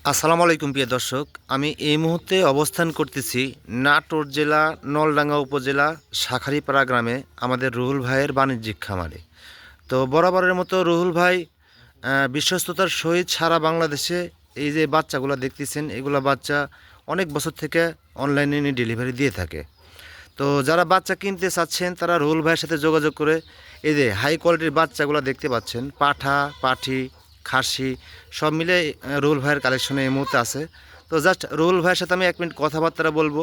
আসসালামু আলাইকুম প্রিয় দর্শক, আমি এই মুহূর্তে অবস্থান করতেছি নাটোর জেলা নলডাঙ্গা উপজেলা শাখারীপাড়া গ্রামে আমাদের রুহুল ভাইয়ের বাণিজ্যিক খামারে। তো বরাবরের মতো রুহুল ভাই বিশ্বস্ততার সহিত সারা বাংলাদেশে এই যে বাচ্চাগুলো দেখতেছেন, এগুলো বাচ্চা অনেক বছর থেকে অনলাইনে ডেলিভারি দিয়ে থাকে। তো যারা বাচ্চা কিনতে চাচ্ছেন তারা রুহুল ভাইয়ের সাথে যোগাযোগ করে এই যে হাই কোয়ালিটির বাচ্চাগুলো দেখতে পাচ্ছেন, পাঠা পাঠি খাসি সব মিলে রুহুল ভাইয়ের কালেকশনে এই মুহূর্তে আছে। তো জাস্ট রুহুল ভাইয়ের সাথে আমি 1 মিনিট কথাবার্তা বলবো,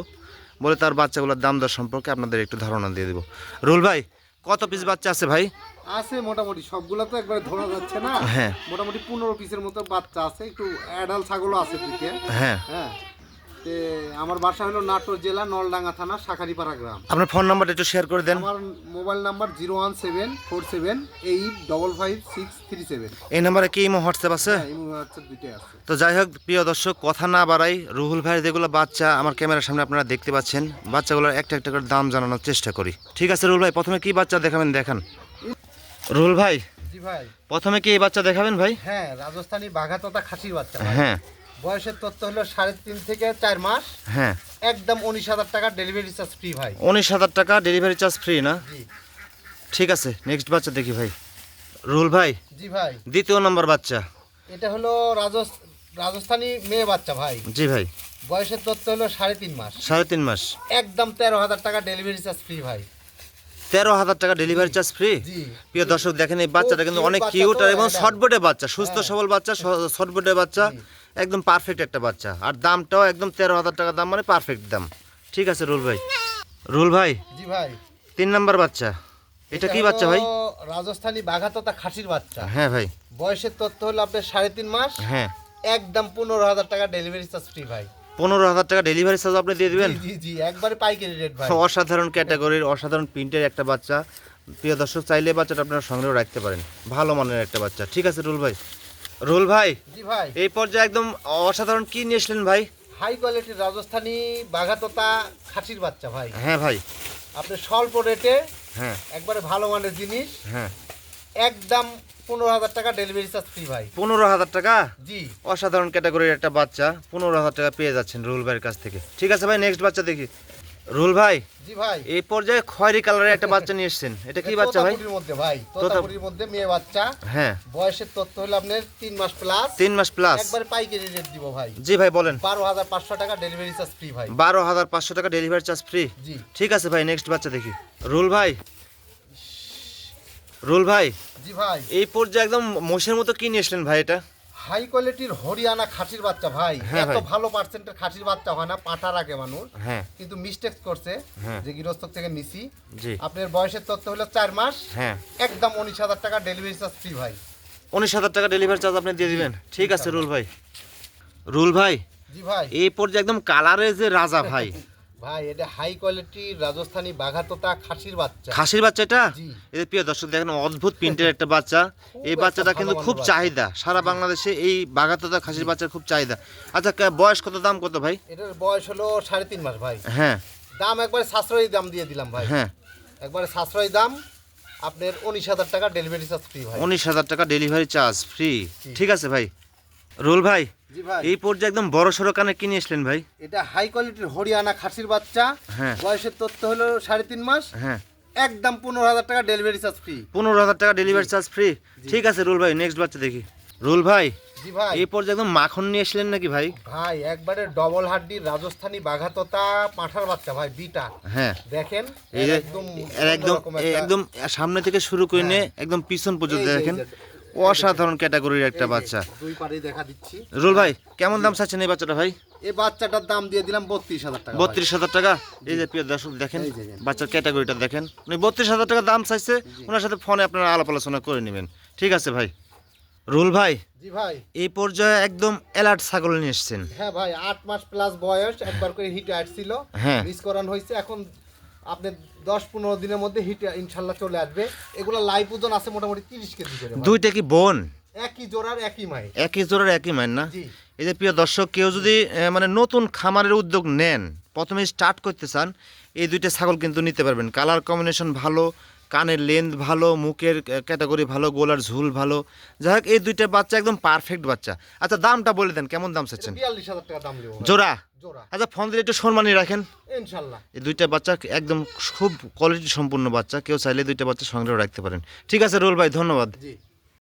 বলে তার বাচ্চাগুলোর দাম দর সম্পর্কে আপনাদের একটু ধারণা দিয়ে দেবো। রুহুল ভাই, কত পিস বাচ্চা আছে ভাই? আছে মোটামুটি সবগুলা তো একবারে ধরা যাচ্ছে না। হ্যাঁ, মোটামুটি 15 পিসের মতো বাচ্চা আছে, একটু অ্যাডাল্ট ছাগলও আছে দিকে। হ্যাঁ। হ্যাঁ, আমার বাসা হলো নাটোর জেলা নলডাঙ্গা থানা শাখারীপাড়া গ্রাম। আপনার ফোন নাম্বারটা একটু শেয়ার করে দেন। আমার মোবাইল নাম্বার 01747855637। এই নাম্বারে কি ইমো হোয়াটসঅ্যাপ আছে? হ্যাঁ, এই হোয়াটসঅ্যাপ দুইটাই আছে। তো যাই হোক প্রিয় দর্শক, কথা না বাড়াই, রুহুল ভাইয়ের যেগুলো বাচ্চা আমার ক্যামেরার সামনে আপনারা দেখতে পাচ্ছেন, বাচ্চাগুলোর একটা একটা করে দাম জানানোর চেষ্টা করি। ঠিক আছে রুহুল ভাই, প্রথমে কি বাচ্চা দেখাবেন দেখান। রুহুল ভাই, জি ভাই। প্রথমে কি এই বাচ্চা দেখাবেন ভাই? হ্যাঁ, রাজস্থানী বাঘা তোতা খাসির বাচ্চা ভাই। হ্যাঁ, বয়সের তথ্য হলো 3.5 থেকে 4 মাস। হ্যাঁ। একদম 19,000 টাকা ডেলিভারি চার্জ ফ্রি ভাই। 19,000 টাকা ডেলিভারি চার্জ ফ্রি না? জি ঠিক আছে, নেক্সট বাচ্চা দেখি ভাই। রুহুল ভাই, জি ভাই। দ্বিতীয় নম্বর বাচ্চা। এটা হলো রাজস্থানী মেয়ে বাচ্চা ভাই। জি ভাই। বয়সের তথ্য হলো 3.5 মাস। 3.5 মাস। একদম 13,000 টাকা ডেলিভারি চার্জ ফ্রি ভাই। 13,000 টাকা ডেলিভারি চার্জ ফ্রি। জি। প্রিয় দর্শক দেখেন, এই বাচ্চাটা কিন্তু cute অনেক বাচ্চা কিউট তো, এবং এটা। শর্টবোর্ডে বাচ্চা, সুস্থ হ্যাঁ। সবল বাচ্চা, শর্টবোর্ডে বাচ্চা, একদম পারফেক্ট একটা বাচ্চা। আর দামটাও একদম 13,000 টাকা দাম, মানে পারফেক্ট দাম। ঠিক আছে রুল ভাই। রুল ভাই, জি ভাই। 3 নাম্বার বাচ্চা। এটা কি বাচ্চা ভাই? হলো রাজস্থানী বাঘা তোতা খাসির বাচ্চা। হ্যাঁ ভাই। বয়সের তথ্য হলো আপনার 3.5 মাস। হ্যাঁ, একদম 15,000 টাকা ডেলিভারি চার্জ ফ্রি ভাই। 15,000 টাকা ডেলিভারি চার্জ আপনি দিয়ে দিবেন? জি জি, একবারে পাইকারি রেট ভাই। অসাধারণ ক্যাটাগরির, অসাধারণ প্রিন্টের একটা বাচ্চা। প্রিয় দর্শক, চাইলে বাচ্চাটা আপনারা সংগ্রহ রাখতে পারেন, ভালো মানের একটা বাচ্চা। ঠিক আছে রুল ভাই। রুল ভাই, জি ভাই। এই পর্যায়ে একদম অসাধারণ কি নিয়ে এসলেন ভাই? হাই কোয়ালিটির রাজস্থানী বাঘা তোতা খাসির বাচ্চা ভাই। হ্যাঁ ভাই। আপনি স্বল্প রেটে হ্যাঁ, একবারে ভালো মানের জিনিস, হ্যাঁ। একদম 15,000 টাকা ডেলিভারি চার্জ ফ্রি ভাই। 15,000 টাকা? জি। অসাধারণ ক্যাটাগরির একটা বাচ্চা 15,000 টাকা পেয়ে যাচ্ছেন রুল ভাইয়ের কাছ থেকে। ঠিক আছে ভাই, নেক্সট বাচ্চা দেখি। রুল ভাই, জি ভাই। এই পর্যায়ে খয়েরি কালারের একটা বাচ্চা নিয়ে এসেছেন, এটা কি বাচ্চা ভাই? তোতাপুরির মধ্যে ভাই, তোতাপুরির মধ্যে মেয়ে বাচ্চা। হ্যাঁ। বয়সের তথ্য হলো আপনার 3 মাস প্লাস। 3 মাস প্লাস। একবারে পাইকারি রেট দিব ভাই। জি ভাই বলেন। 12,500 টাকা ডেলিভারি চার্জ ফ্রি ভাই। 12,500 টাকা ডেলিভারি চার্জ ফ্রি। জি। ঠিক আছে ভাই, নেক্সট বাচ্চা দেখি। রুল ভাই, রুল ভাই, জি ভাই। এই পর্যায়ে একদম মোষের মতো কি নিয়ে এসলেন ভাই এটা? হাই কোয়ালিটির হরিয়ানা খাসির বাচ্চা ভাই। হ্যাঁ এত ভাই। ভালো পার্সেন্টের খাসির বাচ্চা হয় না, পাঠা রাখে মানুষ। হ্যাঁ, কিন্তু মিস্টেক করছে, হ্যাঁ। যে গৃহস্থ থেকে নিছি। জি। আপনার বয়সের তথ্য হলো 4 মাস। হ্যাঁ, একদম 19,000 টাকা ডেলিভারি চার্জ ফ্রি ভাই। 19,000 টাকা ডেলিভারি চার্জ আপনি দিয়ে দিবেন। ঠিক আছে রুল ভাই। রুল ভাই, জি ভাই। এই পর্যায়ে একদম কালারে যে রাজা ভাই। ভাই এটা হাই কোয়ালিটির রাজস্থানী বাঘা তোতা খাসির বাচ্চা। খাসির বাচ্চা এটা? জি। এদের প্রিয় দর্শক দেখেন, অদ্ভুত প্রিন্টের একটা বাচ্চা। এই একটা বাচ্চাটা ভালো কিন্তু মানের খুব বাচ্চা। চাহিদা, সারা বাংলাদেশে এই বাগাতোতা খাসির বাচ্চার খুব চাহিদা। আচ্ছা, বয়স কত, দাম কত ভাই? এটার বয়স হলো 3.5 মাস ভাই। হ্যাঁ, দাম একবারে সাশ্রয়ী দাম দিয়ে দিলাম ভাই। হ্যাঁ। একবারে সাশ্রয়ী দাম। আপনার 19,000 টাকা ডেলিভারি চার্জ ফ্রি ভাই। 19,000 টাকা ডেলিভারি চার্জ ফ্রি। জি। ঠিক আছে ভাই। রুল ভাই, জি ভাই। এই পর্যায়ে একদম বড় সড়ো কানে কি নিয়ে এসলেন ভাই? এটা হাই কোয়ালিটির হরিয়ানা খাসির বাচ্চা। হ্যাঁ। বয়সের তথ্য হলো 3.5 মাস। হ্যাঁ, একদম 15,000 টাকা ডেলিভারি চার্জ ফ্রি। 15,000 টাকা ডেলিভারি চার্জ ফ্রি। ঠিক আছে রুল ভাই, নেক্সট বাচ্চা দেখি। রুল ভাই, জি ভাই। এই পর্যায়ে একদম মাখন নিয়ে এসলেন নাকি ভাই? ভাই একবারে ডবল হাড্ডির রাজস্থানী বাঘা তোতা পাঁঠার বাচ্চা ভাই, বিটা। হ্যাঁ। দেখেন এই যে একদম একদম অন্যরকম একটা- একদম সামনে থেকে শুরু করে নিয়ে একদম পিছন পর্যন্ত এই যে, দেখেন, এই যে, অসাধারণ ক্যাটাগরির একটা এই যে, বাচ্চা। দুই পাড়েই দেখা দিচ্ছি। রুল ভাই, কেমন দাম চাচ্ছেন এই বাচ্চাটা ভাই? এই বাচ্চাটার দাম দিয়ে দিলাম 32,000 টাকা ভাই। 32,000 টাকা। এই যে প্রিয় দর্শক দেখেন, এই যে, এই যে। বাচ্চার ক্যাটাগরিটা দেখেন, উনি 32,000 টাকা দাম চাইছে। ওনার সাথে ফোনে আপনারা আলাপ আলোচনা করে নেবেন। ঠিক আছে ভাই। রুল ভাই, জি ভাই। এই পর্যায়ে একদম অ্যালার্ট ছাগল নিয়ে এসছেন। হ্যাঁ ভাই, 8 মাস প্লাস বয়স, একবার করে হিটে আসছিল। হ্যাঁ। মিস করানো হয়েছে, এখন আপনি 10-15 দিনের মধ্যে হিটে ইনশাল্লাহ চলে আসবে। এগুলো লাইভ ওজন আছে মোটামুটি 30 কেজি করে ভাই। দুইটা কি বোন? একই জোড়ার একই মাই। একই জোড়ার একই মাইন না? জি। এই যে প্রিয় দর্শক, কেউ যদি মানে নতুন খামারের উদ্যোগ নেন, প্রথমে স্টার্ট করতে চান, এই দুইটা ছাগল কিন্তু নিতে পারবেন। কালার কম্বিনেশন ভালো, কানের লেন্থ ভালো, মুখের ক্যাটাগরি ভালো, গলার ঝুল ভালো। যাই হোক এই দুইটা বাচ্চা একদম পারফেক্ট বাচ্চা। আচ্ছা দামটা বলে দেন, কেমন দাম চাচ্ছেন? 42,000 টাকা দাম নেব জোড়া? জোড়া আচ্ছা ফোন দিলে একটু সম্মানী রাখেন। ইনশাল্লাহ। এই দুইটা বাচ্চা একদম খুব কোয়ালিটি সম্পূর্ণ বাচ্চা, কেউ চাইলে দুইটা বাচ্চা সংগ্রহ রাখতে পারেন। ঠিক আছে রুল ভাই, ধন্যবাদ। জি।